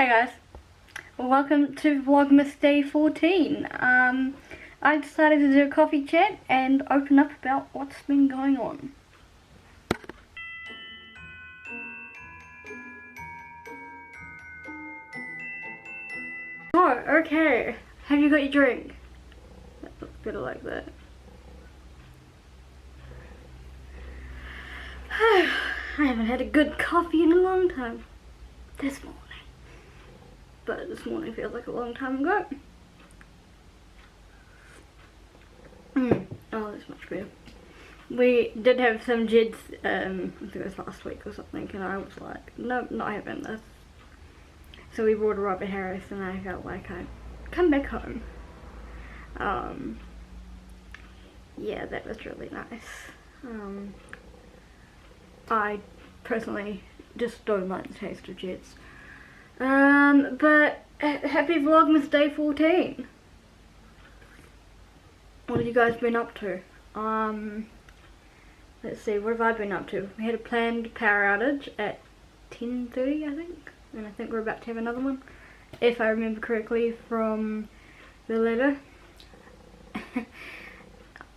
Hey guys, welcome to Vlogmas Day 14. I decided to do a coffee chat and open up about what's been going on. Oh, okay. Have you got your drink? That looks better like that. I haven't had a good coffee in a long time. This morning. But this morning feels like a long time ago. Oh, that's much better. We did have some jids, I think it was last week or something, and I was like, no, not having this. So we brought her up at Harris, and I felt like I'd come back home. Yeah, that was really nice. I personally just don't like the taste of jids. But happy Vlogmas Day 14. What have you guys been up to? Let's see, what have I been up to? We had a planned power outage at 10:30, I think, and I think we're about to have another one, if I remember correctly from the letter.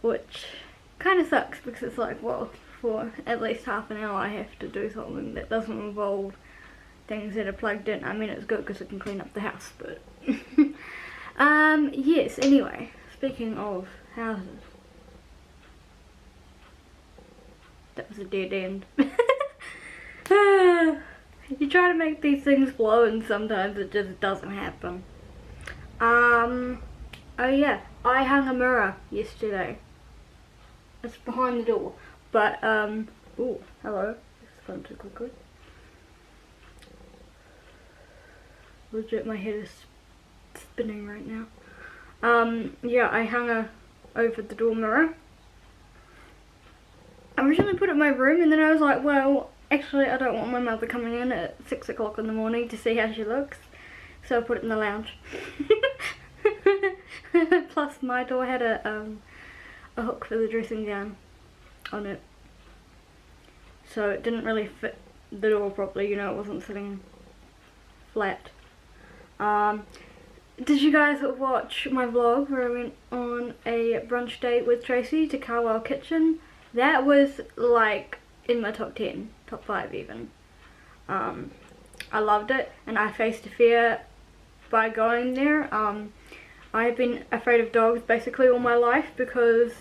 Which kind of sucks because it's like, well, for at least half an hour I have to do something that doesn't involve things that are plugged in. I mean, it's good because it can clean up the house, but yes, anyway, speaking of houses, that was a dead end. You try to make these things flow and sometimes it just doesn't happen. Oh yeah, I hung a mirror yesterday. It's behind the door, but oh, hello, it's gone too quickly. Legit, my head is spinning right now. Yeah, I hung her over the door mirror. I originally put it in my room, and then I was like, well, actually I don't want my mother coming in at 6 o'clock in the morning to see how she looks, so I put it in the lounge. Plus my door had a hook for the dressing gown on it, so it didn't really fit the door properly, you know, it wasn't sitting flat. Did you guys watch my vlog where I went on a brunch date with Tracy to Carwell Kitchen? That was like in my top 10, top 5 even. I loved it, and I faced a fear by going there. I've been afraid of dogs basically all my life because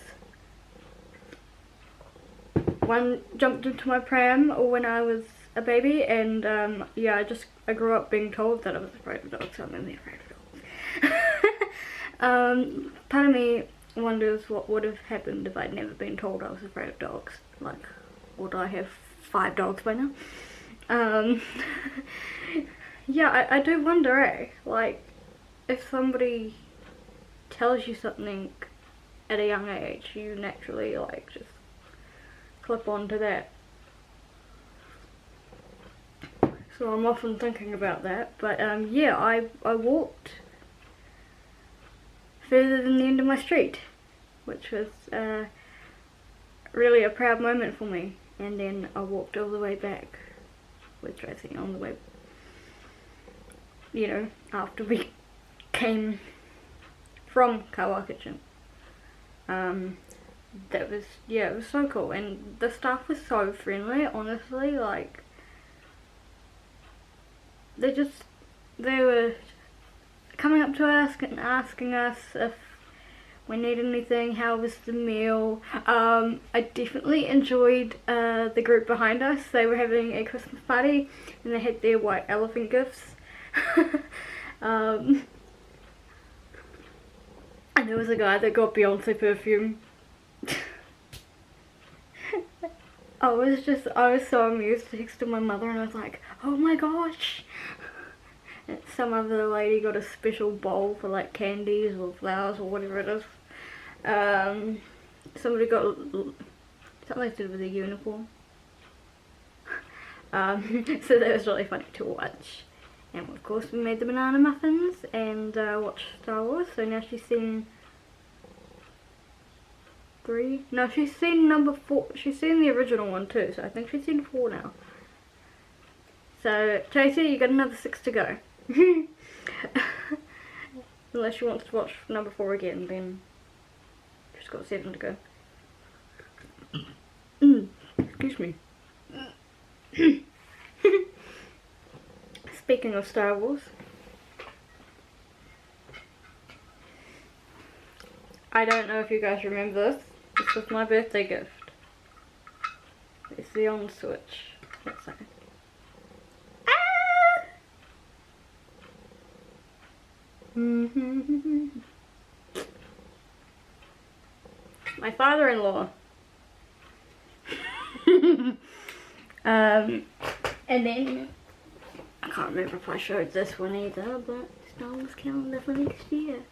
one jumped into my pram when I was a baby, and yeah, I grew up being told that I was afraid of dogs, so I'm only afraid of dogs. Part of me wonders what would have happened if I'd never been told I was afraid of dogs. Like, would I have 5 dogs by now? Yeah, I do wonder, eh? Like, if somebody tells you something at a young age, you naturally, like, just clip on to that. So I'm often thinking about that, but yeah, I walked further than the end of my street, which was really a proud moment for me, and then I walked all the way back with Tracy on the way, you know, after we came from Carwell Kitchen. That was, yeah, it was so cool, and the staff was so friendly, honestly. Like, they were coming up to us and asking us if we needed anything, how was the meal. I definitely enjoyed the group behind us. They were having a Christmas party and they had their white elephant gifts. And there was a guy that got Beyonce perfume. I was so amused. I texted my mother and I was like, oh my gosh. And some other lady got a special bowl for like candies or flowers or whatever it is. Somebody got something to do with a uniform. So that was really funny to watch. And of course we made the banana muffins and watched Star Wars. So now she's seen 3. No, she's seen number 4. She's seen the original one too, so I think she's seen 4 now. So Tracy, you got another 6 to go. Unless she wants to watch number 4 again, then she's got 7 to go. Excuse me. Speaking of Star Wars, I don't know if you guys remember this. This was my birthday gift. It's the on switch. Let's say. My father-in-law. And then I can't remember if I showed this one either, but Star Wars calendar for next year.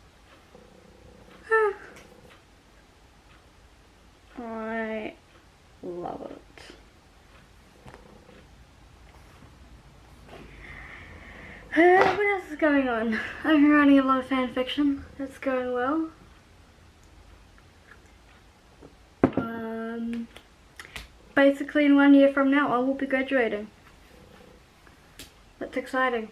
I love it. What else is going on? I've been writing a lot of fan fiction. That's going well. Basically in 1 year from now I will be graduating. That's exciting.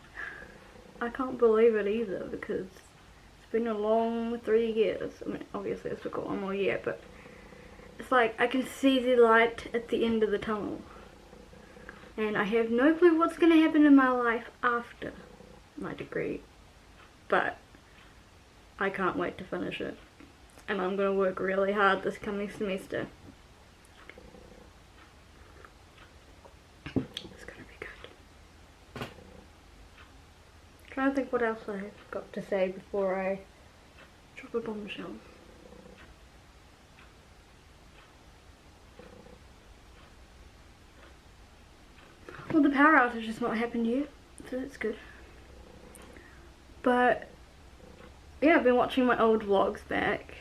I can't believe it either because it's been a long 3 years. I mean, obviously it's took 1 more year, but it's like I can see the light at the end of the tunnel. And I have no clue what's going to happen in my life after my degree. But I can't wait to finish it. And I'm going to work really hard this coming semester. It's going to be good. Trying to think what else I have got to say before I drop a bombshell. Well, the power outage has not happened yet, so that's good. But yeah, I've been watching my old vlogs back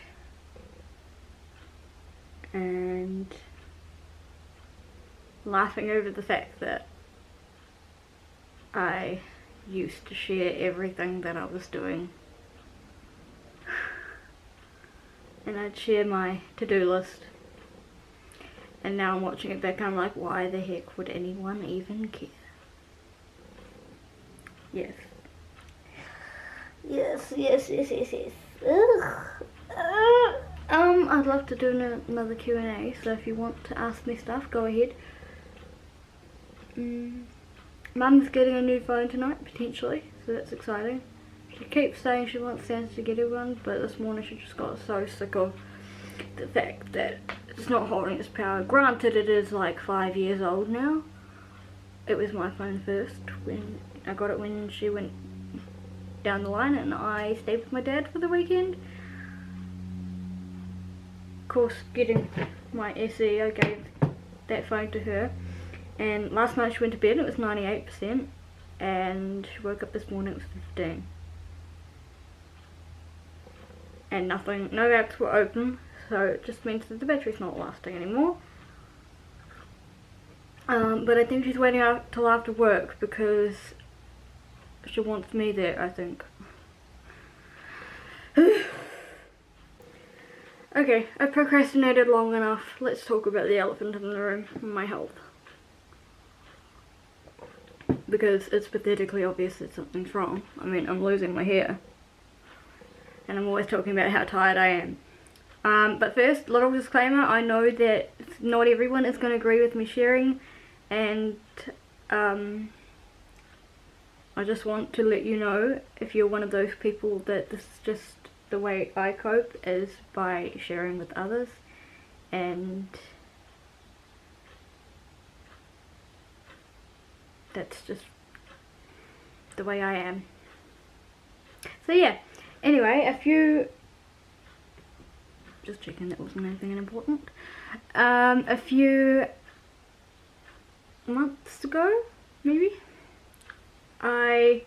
and laughing over the fact that I used to share everything that I was doing. And I'd share my to-do list. And now I'm watching it back and I'm like, why the heck would anyone even care? Yes. Yes. Ugh. I'd love to do another Q&A, so if you want to ask me stuff, go ahead. Mum's getting a new phone tonight, potentially, so that's exciting. She keeps saying she wants Santa to get her one, but this morning she just got so sick of the fact that it's not holding its power. Granted, it is like 5 years old now. It was my phone first. When I got it when she went down the line and I stayed with my dad for the weekend. Of course, getting my SE, I gave that phone to her. And last night she went to bed, it was 98%. And she woke up this morning, it was 15. And no apps were open. So it just means that the battery's not lasting anymore. But I think she's waiting out till after work because she wants me there, I think. Okay, I've procrastinated long enough. Let's talk about the elephant in the room, my health. Because it's pathetically obvious that something's wrong. I mean, I'm losing my hair. And I'm always talking about how tired I am. But first, little disclaimer, I know that not everyone is going to agree with me sharing, and I just want to let you know, if you're one of those people, that this is just the way I cope, is by sharing with others, and that's just the way I am. So yeah, anyway, just checking that wasn't anything important. A few months ago, maybe, I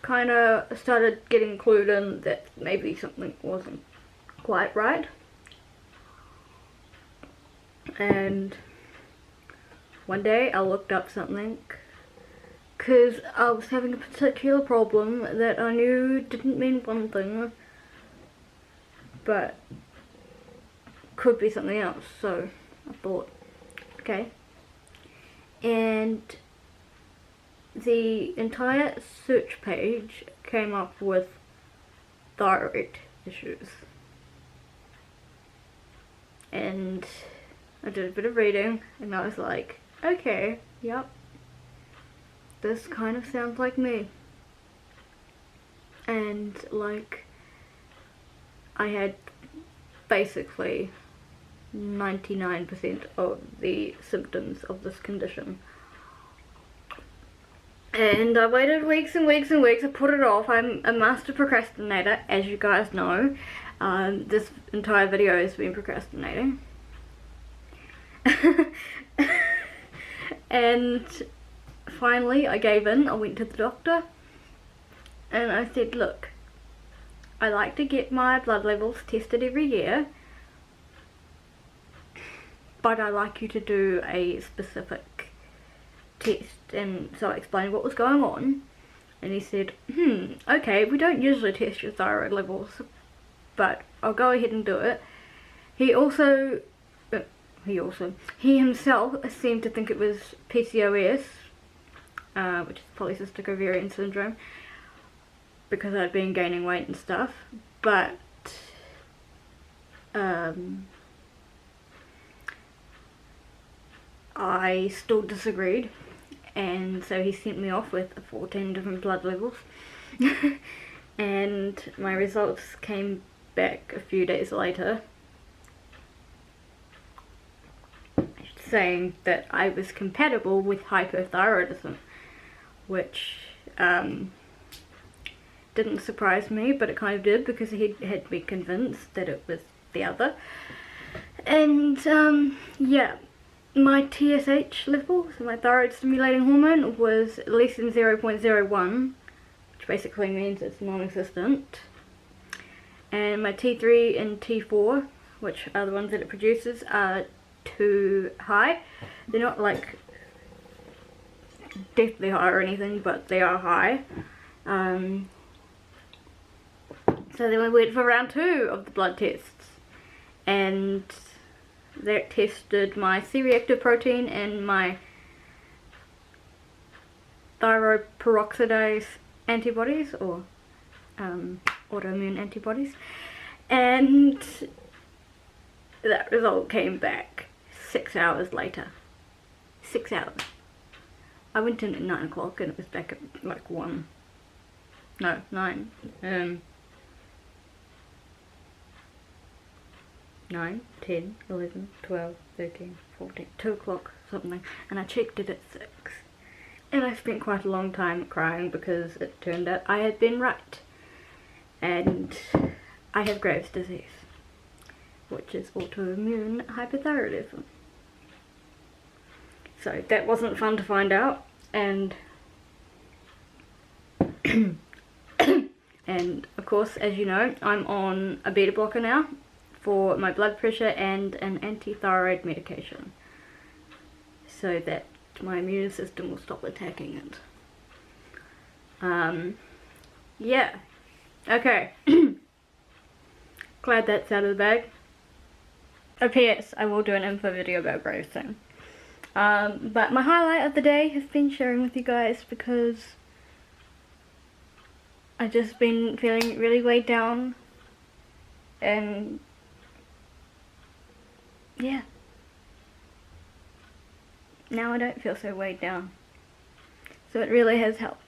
kind of started getting clued in that maybe something wasn't quite right. And one day I looked up something because I was having a particular problem that I knew didn't mean one thing, but could be something else. So I thought, okay. And the entire search page came up with thyroid issues. And I did a bit of reading and I was like, okay, yep, this kind of sounds like me. And like, I had basically 99% of the symptoms of this condition. And I waited weeks and weeks and weeks. I put it off. I'm a master procrastinator, as you guys know. This entire video has been procrastinating. And finally I gave in. I went to the doctor and I said, look, I like to get my blood levels tested every year, but I like you to do a specific test. And so I explained what was going on, and he said, okay, we don't usually test your thyroid levels, but I'll go ahead and do it. He himself seemed to think it was PCOS, which is polycystic ovarian syndrome, because I'd been gaining weight and stuff, but I still disagreed, and so he sent me off with 14 different blood levels. And my results came back a few days later saying that I was compatible with hypothyroidism, which didn't surprise me, but it kind of did, because he had me convinced that it was the other. And yeah, my TSH level, so my thyroid stimulating hormone, was less than 0.01, which basically means it's non-existent. And my T3 and T4, which are the ones that it produces, are too high. They're not like deathly high or anything, but they are high. So then we went for round 2 of the blood tests, and that tested my C-reactive protein and my thyroid peroxidase antibodies, or autoimmune antibodies, and that result came back 6 hours later. 6 hours. I went in at 9 o'clock and it was back at like 1. No, 9. 9, 10, 11, 12, 13, 14, 2 o'clock, something, and I checked it at 6. And I spent quite a long time crying because it turned out I had been right. And I have Graves' disease, which is autoimmune hypothyroidism. So that wasn't fun to find out, and and of course, as you know, I'm on a beta blocker now for my blood pressure and an anti-thyroid medication, so that my immune system will stop attacking it. Yeah, okay. Glad that's out of the bag. Oh, P.S. I will do an info video about Graves soon. But my highlight of the day has been sharing with you guys, because I've just been feeling really weighed down, and yeah, now I don't feel so weighed down, so it really has helped.